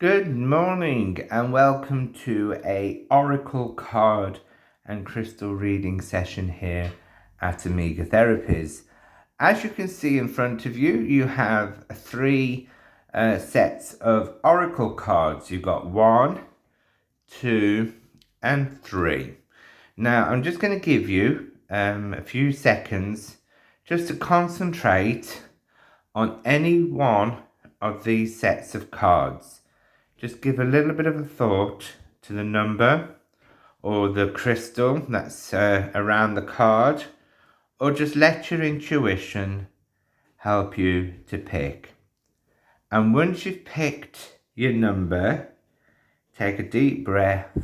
Good morning and welcome to a oracle card and crystal reading session here at Amiga Therapies. As you can see in front of you, you have three sets of oracle cards. You've got 1, 2 and 3. Now I'm just going to give you a few seconds just to concentrate on any one of these sets of cards. Just give a little bit of a thought to the number or the crystal that's around the card, or just let your intuition help you to pick. And once you've picked your number, take a deep breath,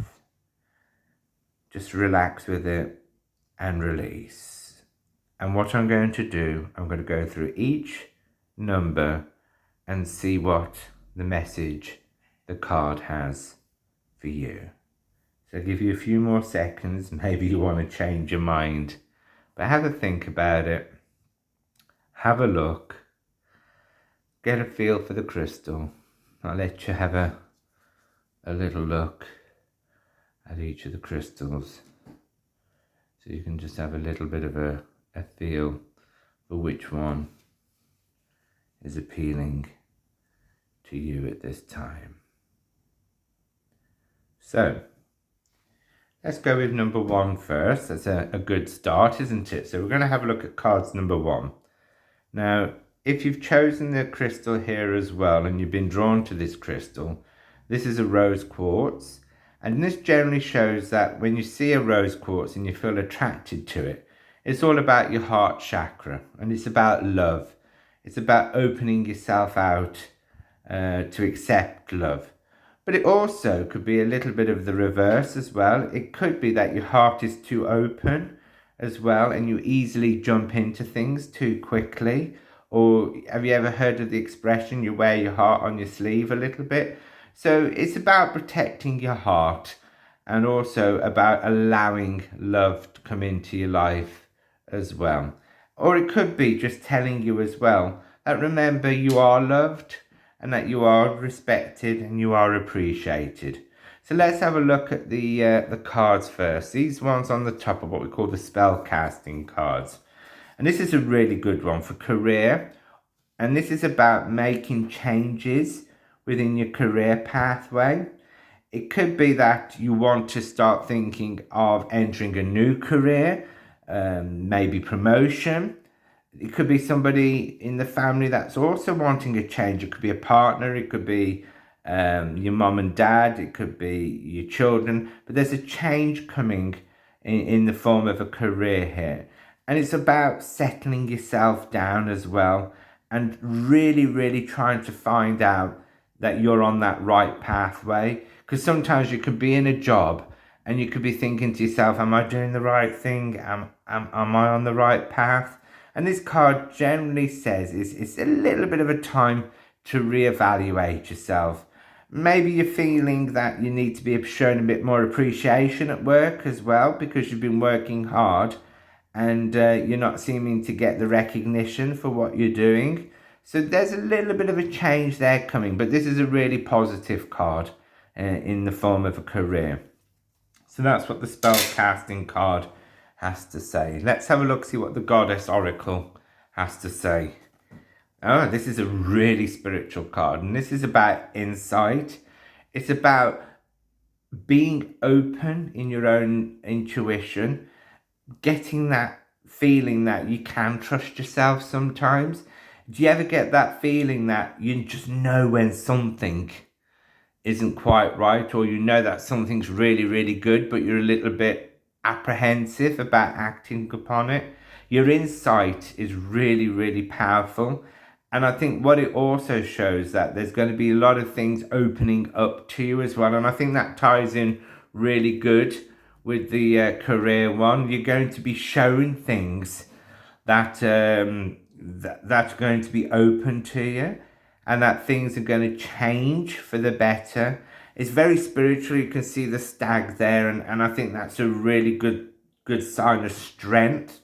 just relax with it and release. And what I'm going to do, I'm going to go through each number and see what the message the card has for you. So I'll give you a few more seconds. Maybe you want to change your mind, but have a think about it. Have a look. Get a feel for the crystal. I'll let you have a little look at each of the crystals, so you can just have a little bit of a feel for which one is appealing to you at this time. So, let's go with number 1 first. That's a good start, isn't it? So we're going to have a look at cards number 1. Now, if you've chosen the crystal here as well and you've been drawn to this crystal, this is a rose quartz. And this generally shows that when you see a rose quartz and you feel attracted to it, it's all about your heart chakra and it's about love. It's about opening yourself out to accept love. But it also could be a little bit of the reverse as well. It could be that your heart is too open as well and you easily jump into things too quickly. Or have you ever heard of the expression, you wear your heart on your sleeve a little bit? So it's about protecting your heart and also about allowing love to come into your life as well. Or it could be just telling you as well that remember you are loved, and that you are respected and you are appreciated. So let's have a look at the cards first. These ones on the top are what we call the spell casting cards. And this is a really good one for career. And this is about making changes within your career pathway. It could be that you want to start thinking of entering a new career, maybe promotion. It could be somebody in the family that's also wanting a change. It could be a partner, it could be your mom and dad, it could be your children. But there's a change coming in the form of a career here. And it's about settling yourself down as well and really, really trying to find out that you're on that right pathway. Because sometimes you could be in a job and you could be thinking to yourself, am I doing the right thing? Am I on the right path? And this card generally says it's a little bit of a time to reevaluate yourself. Maybe you're feeling that you need to be shown a bit more appreciation at work as well because you've been working hard and you're not seeming to get the recognition for what you're doing. So there's a little bit of a change there coming, but this is a really positive card in the form of a career. So that's what the spell casting card has to say. Let's have a look, see what the Goddess Oracle has to say. Oh, this is a really spiritual card, and this is about insight. It's about being open in your own intuition, getting that feeling that you can trust yourself sometimes. Do you ever get that feeling that you just know when something isn't quite right, or you know that something's really, really good, but you're a little bit apprehensive about acting upon it? Your insight is really, really powerful. And I think what it also shows that there's going to be a lot of things opening up to you as well. And I think that ties in really good with the career one. You're going to be shown things that that's going to be open to you, and that things are going to change for the better. It's very spiritual. You can see the stag there, and I think that's a really good sign of strength.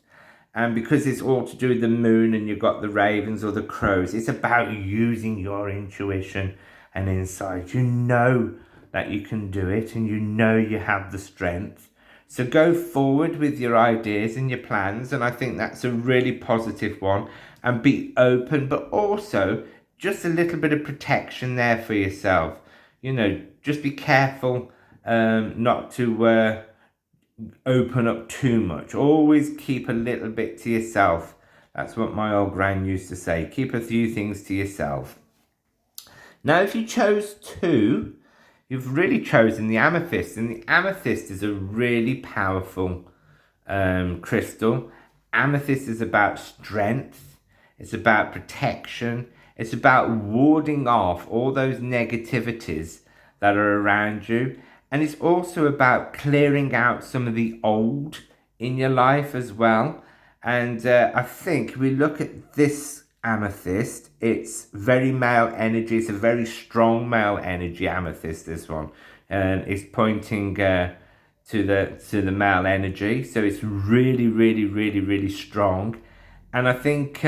And because it's all to do with the moon and you've got the ravens or the crows, it's about using your intuition and inside. You know that you can do it, and you know you have the strength. So go forward with your ideas and your plans, and I think that's a really positive one. And be open, but also just a little bit of protection there for yourself. Just be careful not to open up too much. Always keep a little bit to yourself. That's what my old gran used to say. Keep a few things to yourself. Now, if you chose 2, you've really chosen the amethyst. And the amethyst is a really powerful crystal. Amethyst is about strength. It's about protection. It's about warding off all those negativities that are around you. And it's also about clearing out some of the old in your life as well. And I think we look at this amethyst, it's very male energy. It's a very strong male energy amethyst, this one. And it's pointing to the male energy. So it's really, really, really, really strong. And I think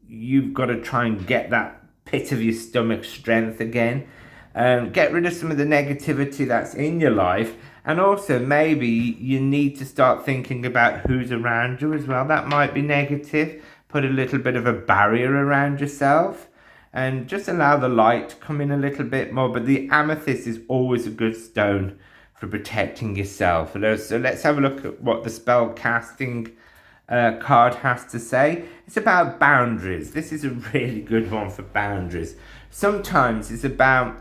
you've got to try and get that pit of your stomach strength again. Get rid of some of the negativity that's in your life. And also maybe you need to start thinking about who's around you as well. That might be negative. Put a little bit of a barrier around yourself and just allow the light to come in a little bit more. But the amethyst is always a good stone for protecting yourself. So let's have a look at what the spell casting card has to say. It's about boundaries. This is a really good one for boundaries. Sometimes it's about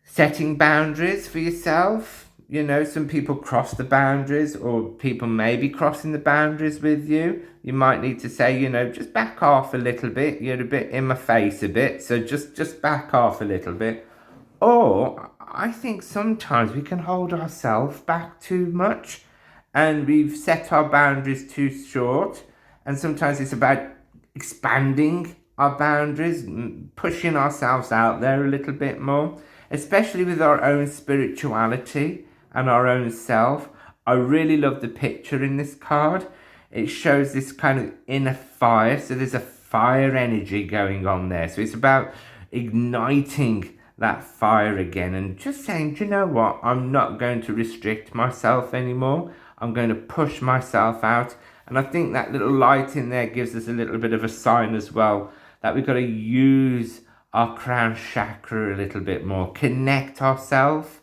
setting boundaries for yourself. Some people cross the boundaries, or people may be crossing the boundaries with you. You might need to say, just back off a little bit. You're a bit in my face a bit, so just back off a little bit. Or I think sometimes we can hold ourselves back too much, and we've set our boundaries too short. And sometimes it's about expanding our boundaries, pushing ourselves out there a little bit more, especially with our own spirituality and our own self. I really love the picture in this card. It shows this kind of inner fire. So there's a fire energy going on there. So it's about igniting that fire again and just saying, do you know what? I'm not going to restrict myself anymore. I'm going to push myself out. And I think that little light in there gives us a little bit of a sign as well that we've got to use our crown chakra a little bit more, connect ourselves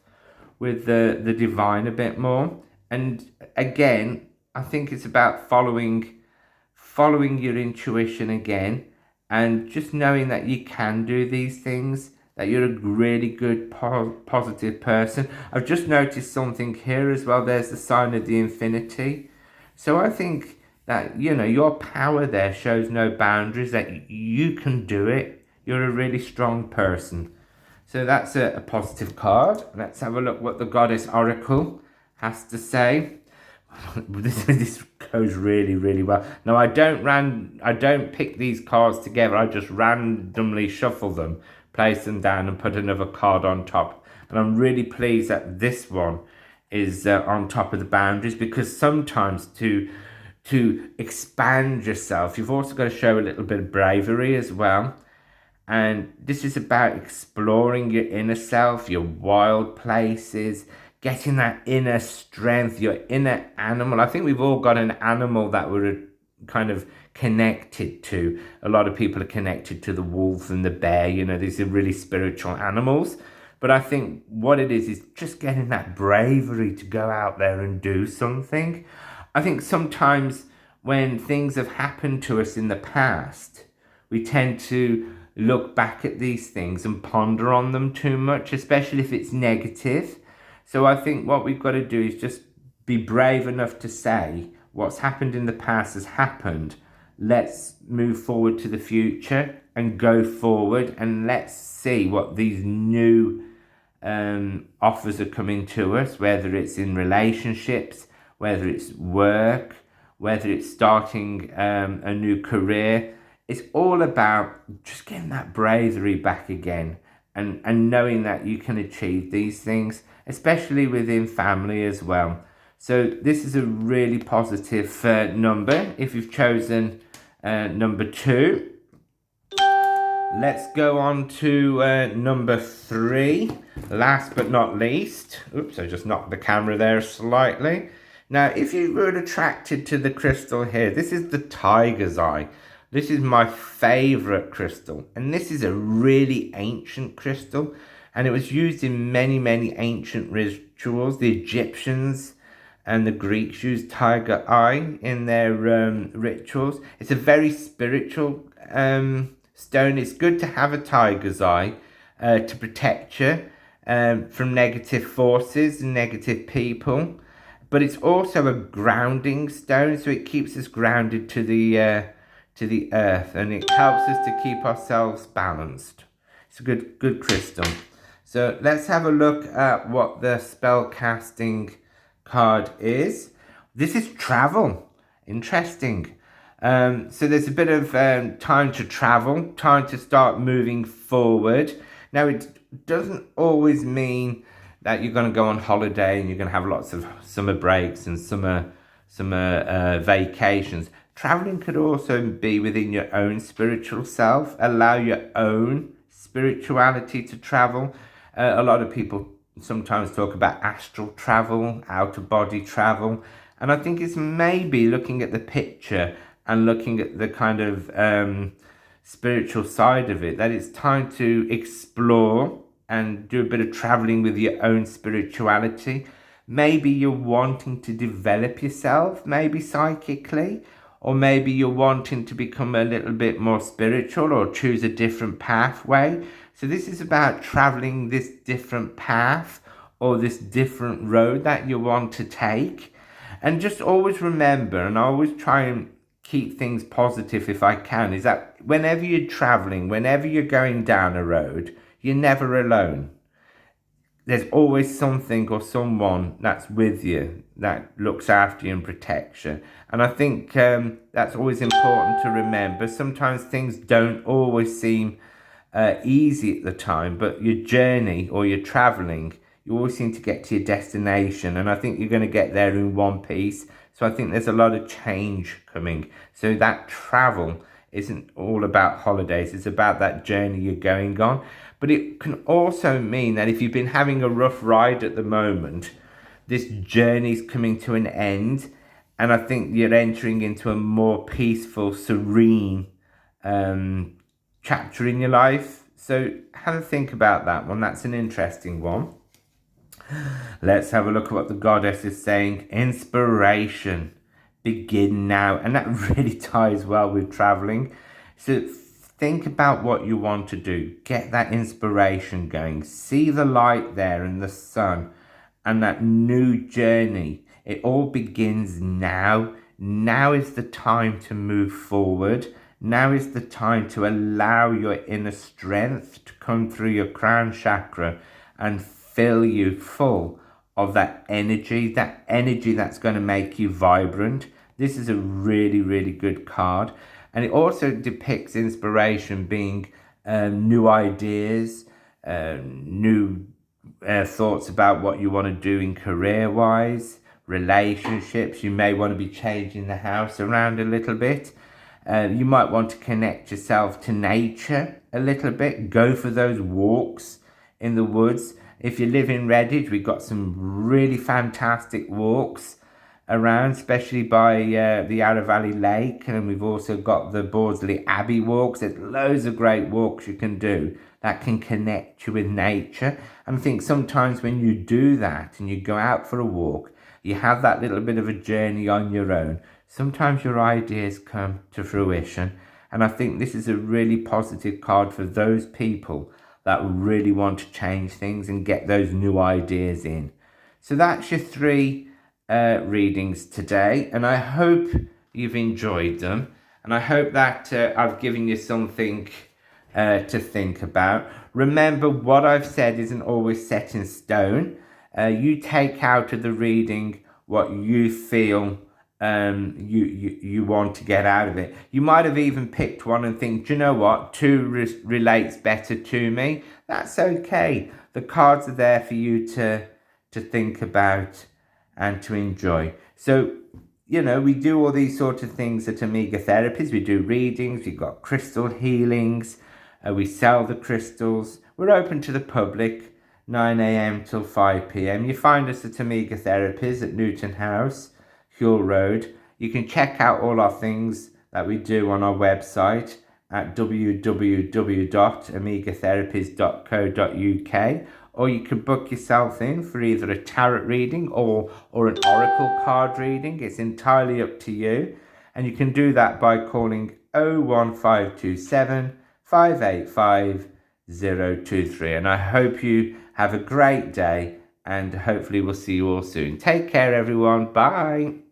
with the divine a bit more. And again, I think it's about following your intuition again, and just knowing that you can do these things, that you're a really good positive person. I've just noticed something here as well. There's the sign of the infinity. So I think that, your power there shows no boundaries, that you can do it. You're a really strong person. So that's a positive card. Let's have a look what the Goddess Oracle has to say. This goes really, really well. Now, I don't pick these cards together. I just randomly shuffle them, place them down, and put another card on top. And I'm really pleased that this one is on top of the boundaries, because sometimes to expand yourself, you've also got to show a little bit of bravery as well. And this is about exploring your inner self, your wild places, getting that inner strength, your inner animal. I think we've all got an animal that we're kind of connected to. A lot of people are connected to the wolf and the bear. These are really spiritual animals. But I think what it is just getting that bravery to go out there and do something. I think sometimes when things have happened to us in the past, we tend to look back at these things and ponder on them too much, especially if it's negative. So I think what we've got to do is just be brave enough to say what's happened in the past has happened. Let's move forward to the future and go forward, and let's see what these new offers are coming to us, whether it's in relationships, whether it's work, whether it's starting a new career. It's all about just getting that bravery back again, and knowing that you can achieve these things, especially within family as well. So this is a really positive number if you've chosen number 2. Let's go on to number 3. Last but not least. Oops, I just knocked the camera there slightly. Now, if you were attracted to the crystal here, this is the tiger's eye. This is my favorite crystal. And this is a really ancient crystal. And it was used in many, many ancient rituals. The Egyptians and the Greeks used tiger eye in their rituals. It's a very spiritual stone. It's good to have a tiger's eye to protect you from negative forces and negative people. But it's also a grounding stone, so it keeps us grounded to the earth, and it helps us to keep ourselves balanced. It's a good crystal. So let's have a look at what the spell casting card is. This is travel. Interesting. So there's a bit of time to travel, time to start moving forward. Now, it doesn't always mean that you're going to go on holiday and you're going to have lots of summer breaks and summer vacations. Traveling could also be within your own spiritual self. Allow your own spirituality to travel. A lot of people sometimes talk about astral travel, out-of-body travel. And I think it's maybe looking at the picture and looking at the kind of spiritual side of it, that it's time to explore and do a bit of traveling with your own spirituality. Maybe you're wanting to develop yourself, maybe psychically, or maybe you're wanting to become a little bit more spiritual or choose a different pathway. So this is about traveling this different path or this different road that you want to take. And just always remember, and I always try and keep things positive if I can, is that whenever you're traveling, whenever you're going down a road, you're never alone. There's always something or someone that's with you, that looks after you and protects you. And I think that's always important to remember. Sometimes things don't always seem easy at the time, but your journey or your traveling, you always seem to get to your destination. And I think you're going to get there in one piece. So I think there's a lot of change coming. So that travel isn't all about holidays. It's about that journey you're going on. But it can also mean that if you've been having a rough ride at the moment, this journey's coming to an end. And I think you're entering into a more peaceful, serene chapter in your life. So have a think about that one. That's an interesting one. Let's have a look at what the goddess is saying. Inspiration. Begin now. And that really ties well with traveling. So think about what you want to do. Get that inspiration going. See the light there and the sun and that new journey. It all begins now. Now is the time to move forward. Now is the time to allow your inner strength to come through your crown chakra and fill you full of that energy that's going to make you vibrant. This is a really, really good card. And it also depicts inspiration being new ideas, new thoughts about what you want to do in career-wise, relationships. You may want to be changing the house around a little bit. You might want to connect yourself to nature a little bit. Go for those walks in the woods. If you live in Redditch, we've got some really fantastic walks around, especially by the Yarra Valley Lake. And we've also got the Bordesley Abbey walks. There's loads of great walks you can do that can connect you with nature. And I think sometimes when you do that and you go out for a walk, you have that little bit of a journey on your own. Sometimes your ideas come to fruition. And I think this is a really positive card for those people that really want to change things and get those new ideas in. So that's your 3 readings today. And I hope you've enjoyed them. And I hope that I've given you something to think about. Remember, what I've said isn't always set in stone. You take out of the reading what you feel you want to get out of it. You might have even picked one and think, do you know what, 2 relates better to me. That's okay. The cards are there for you to think about and to enjoy. So, you know, we do all these sort of things at Omega Therapies. We do readings, we've got crystal healings, We sell the crystals. We're open to the public, 9 a.m. till 5 p.m. You find us at Amiga Therapies at Newton House, Hull Road. You can check out all our things that we do on our website at www.amigatherapies.co.uk, or you can book yourself in for either a tarot reading or an oracle card reading. It's entirely up to you, and you can do that by calling 01527 585 023. And I hope you have a great day, and hopefully we'll see you all soon. Take care, everyone. Bye.